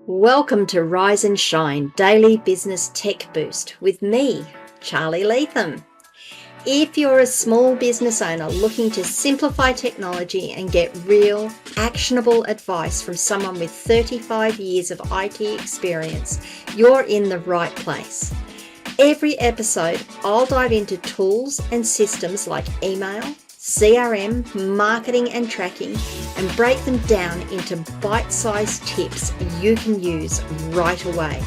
Welcome to Rise and Shine Daily Business Tech Boost with me, Charly Leetham. If you're a small business owner looking to simplify technology and get real, actionable advice from someone with 35 years of IT experience, you're in the right place. Every episode, I'll dive into tools and systems like email, CRM, marketing and tracking, and break them down into bite-sized tips you can use right away.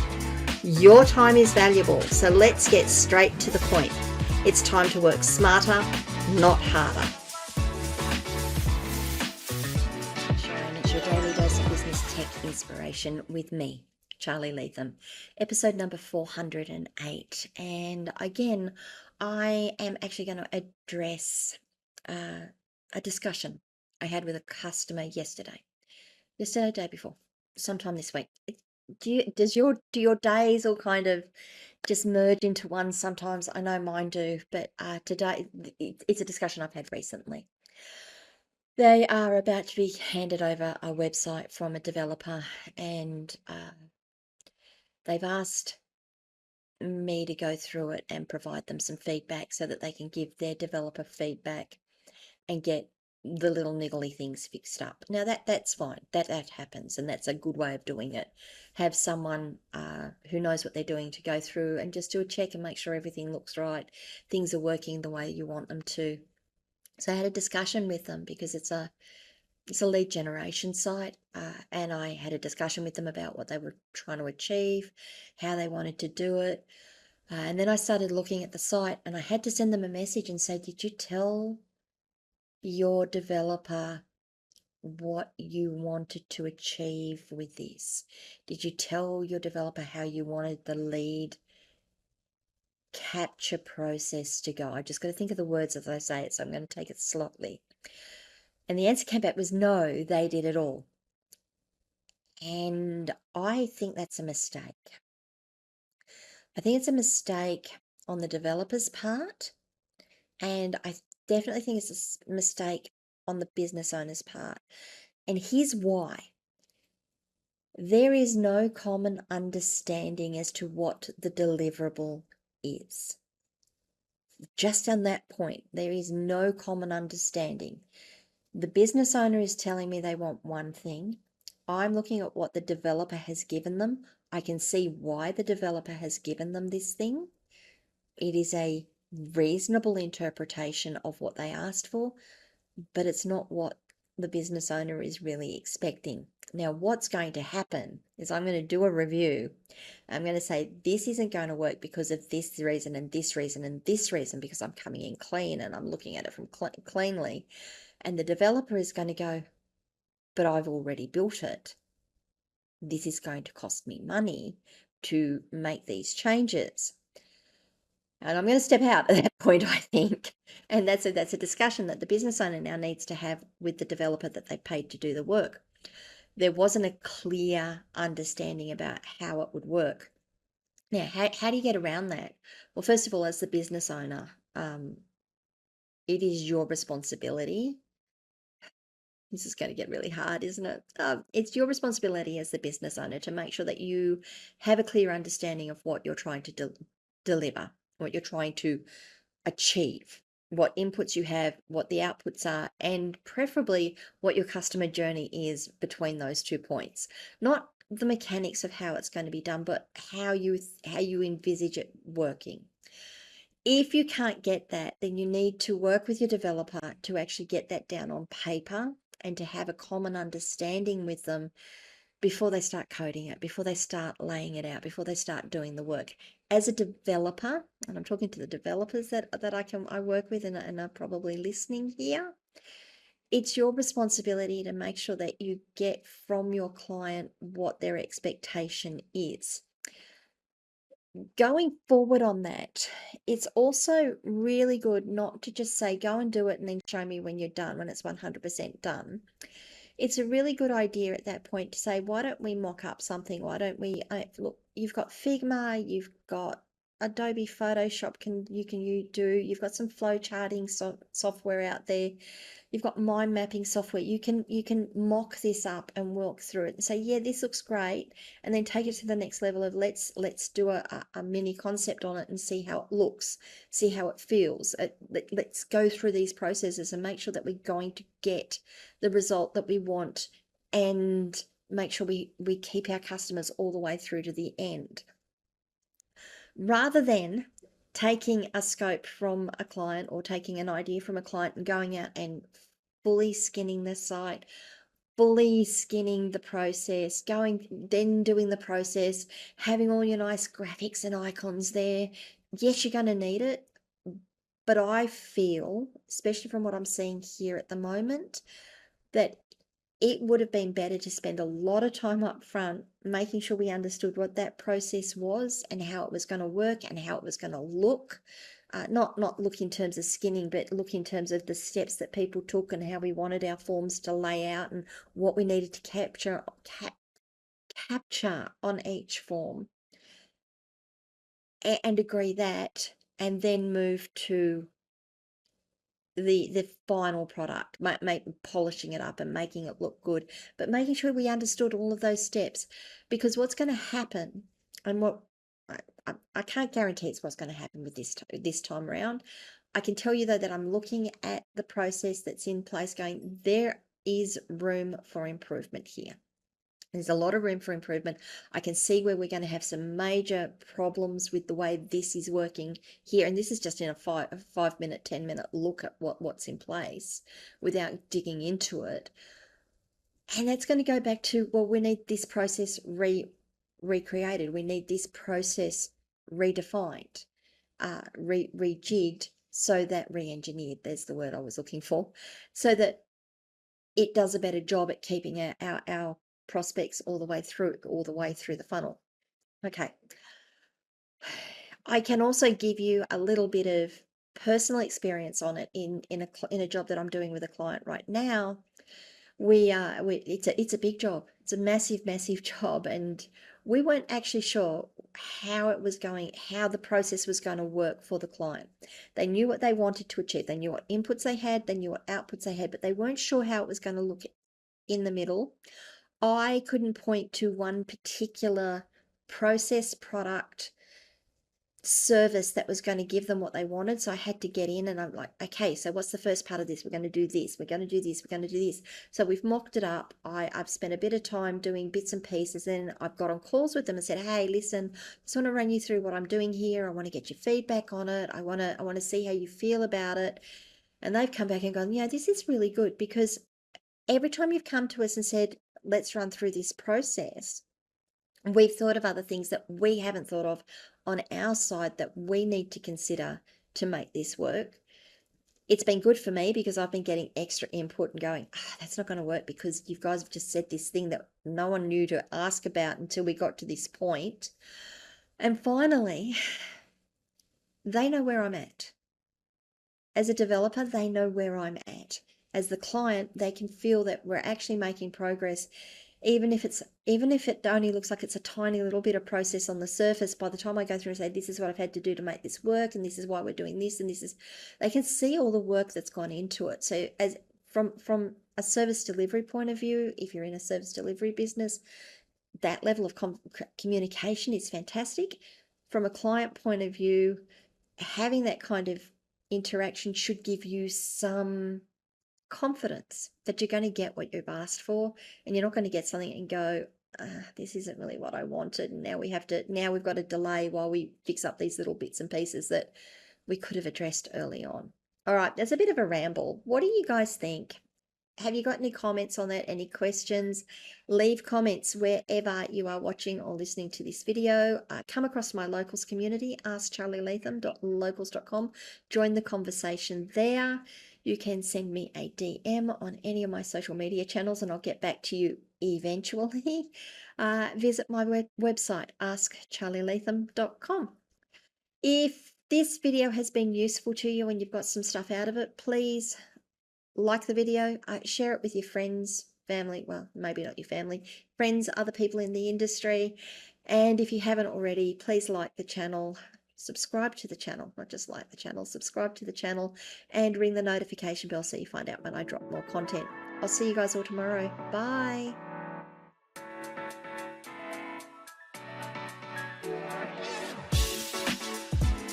Your time is valuable, so let's get straight to the point. It's time to work smarter, not harder. Sharon, it's your daily dose of business tech inspiration with me, Charly Leetham, episode number 408. And again, I am actually going to address a discussion I had with a customer yesterday, day before, sometime this week. Do your days all kind of just merge into one sometimes? I know mine do, but today it's a discussion I've had recently. They are about to be handed over a website from a developer, and they've asked me to go through it and provide them some feedback so that they can give their developer feedback and get the little niggly things fixed up. Now that's fine. That happens, and that's a good way of doing it. Have someone who knows what they're doing to go through and just do a check and make sure everything looks right, things are working the way you want them to. So I had a discussion with them because it's a lead generation site, and I had a discussion with them about what they were trying to achieve, how they wanted to do it. And then I started looking at the site, and I had to send them a message and say, did you tell your developer what you wanted to achieve with this? Did you tell your developer how you wanted the lead capture process to go? I just got to think of the words as I say it, so I'm going to take it slowly. And the answer came back was no, they did it all. And I think that's a mistake. I think it's a mistake on the developer's part, and I definitely think it's a mistake on the business owner's part. And here's why. There is no common understanding as to what the deliverable is. Just on that point, there is no common understanding. The business owner is telling me they want one thing. I'm looking at what the developer has given them. I can see why the developer has given them this thing. It is a reasonable interpretation of what they asked for, but it's not what the business owner is really expecting. Now, what's going to happen is I'm going to do a review. I'm going to say, this isn't going to work because of this reason and this reason and this reason, because I'm coming in clean and I'm looking at it from cleanly. And the developer is going to go, but I've already built it. This is going to cost me money to make these changes. And I'm going to step out at that point, I think. And that's a discussion that the business owner now needs to have with the developer that they paid to do the work. There wasn't a clear understanding about how it would work. Now, how do you get around that? Well, first of all, as the business owner, it is your responsibility. This is going to get really hard, isn't it? It's your responsibility as the business owner to make sure that you have a clear understanding of what you're trying to deliver, what you're trying to achieve, what inputs you have, what the outputs are, and preferably what your customer journey is between those 2 points. Not the mechanics of how it's going to be done, but how you envisage it working. If you can't get that, then you need to work with your developer to actually get that down on paper and to have a common understanding with them before they start coding it, before they start laying it out, before they start doing the work. As a developer, and I'm talking to the developers that I work with and are probably listening here, it's your responsibility to make sure that you get from your client what their expectation is. Going forward on that, it's also really good not to just say, go and do it and then show me when you're done, when it's 100% done. It's a really good idea at that point to say, why don't we mock up something? Why don't we, look, you've got Figma, you've got Adobe Photoshop you can do. You've got some flow charting software out there. You've got mind mapping software. You can mock this up and walk through it and say, yeah, this looks great, and then take it to the next level of let's do a mini concept on it and see how it looks, see how it feels. Let's go through these processes and make sure that we're going to get the result that we want, and make sure we keep our customers all the way through to the end. Rather than taking a scope from a client or taking an idea from a client and going out and fully skinning the site, fully skinning the process, then doing the process, having all your nice graphics and icons there. Yes, you're going to need it, but I feel, especially from what I'm seeing here at the moment, that it would have been better to spend a lot of time up front making sure we understood what that process was and how it was going to work and how it was going to look. Not look in terms of skinning, but look in terms of the steps that people took and how we wanted our forms to lay out and what we needed to capture on each form, and agree that, and then move to the final product, polishing it up and making it look good, but making sure we understood all of those steps. Because what's going to happen, and what I can't guarantee it's what's going to happen with this time around. I can tell you though that I'm looking at the process that's in place, going, there is room for improvement here. There's a lot of room for improvement. I can see where we're going to have some major problems with the way this is working here. And this is just in a 5-minute, 10-minute look at what's in place without digging into it. And that's going to go back to, well, we need this process recreated. We need this process redefined, rejigged, so that re-engineered, there's the word I was looking for, so that it does a better job at keeping our prospects all the way through the funnel. Okay. I can also give you a little bit of personal experience on it in a job that I'm doing with a client right now. It's a big job. It's a massive job, and we weren't actually sure how the process was going to work for the client. They knew what they wanted to achieve. They knew what inputs they had. They knew what outputs they had, but they weren't sure how it was going to look in the middle. I couldn't point to one particular process, product, service that was going to give them what they wanted. So I had to get in and I'm like, okay, so what's the first part of this? We're going to do this. We're going to do this. We're going to do this. So we've mocked it up. I've spent a bit of time doing bits and pieces. Then I've got on calls with them and said, hey, listen, just want to run you through what I'm doing here. I want to get your feedback on it. I want to see how you feel about it. And they've come back and gone, yeah, this is really good, because every time you've come to us and said, let's run through this process, we've thought of other things that we haven't thought of on our side that we need to consider to make this work. It's been good for me because I've been getting extra input and going, that's not going to work because you guys have just said this thing that no one knew to ask about until we got to this point. And finally, they know where I'm at. As a developer, they know where I'm at. As the client, they can feel that we're actually making progress. Even if it only looks like it's a tiny little bit of process on the surface, by the time I go through and say, this is what I've had to do to make this work, and this is why we're doing this, and they can see all the work that's gone into it. So as from a service delivery point of view, if you're in a service delivery business, that level of communication is fantastic. From a client point of view, having that kind of interaction should give you some confidence that you're going to get what you've asked for, and you're not going to get something and go, this isn't really what I wanted, and now we've got a delay while we fix up these little bits and pieces that we could have addressed early on. All right, there's a bit of a ramble. What do you guys think? Have you got any comments on that? Any questions? Leave comments wherever you are watching or listening to this video. Come across my locals community, askcharlyleetham.locals.com. Join the conversation there. You can send me a DM on any of my social media channels and I'll get back to you eventually. Visit my website, askcharlyleetham.com. If this video has been useful to you and you've got some stuff out of it, please like the video, share it with your friends, family, well, maybe not your family, friends, other people in the industry. And if you haven't already, please like the channel, subscribe to the channel, not just like the channel, subscribe to the channel and ring the notification bell so you find out when I drop more content. I'll see you guys all tomorrow. Bye.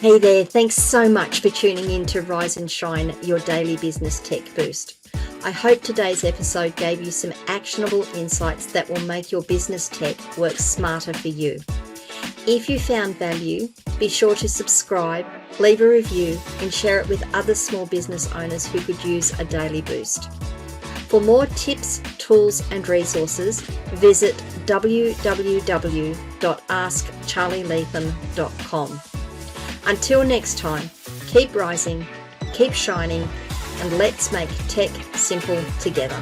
Hey there, thanks so much for tuning in to Rise and Shine, your daily business tech boost. I hope today's episode gave you some actionable insights that will make your business tech work smarter for you. If you found value, be sure to subscribe, leave a review, and share it with other small business owners who could use a daily boost. For more tips, tools, and resources, visit www.askcharlyleetham.com. Until next time, keep rising, keep shining, and let's make tech simple together.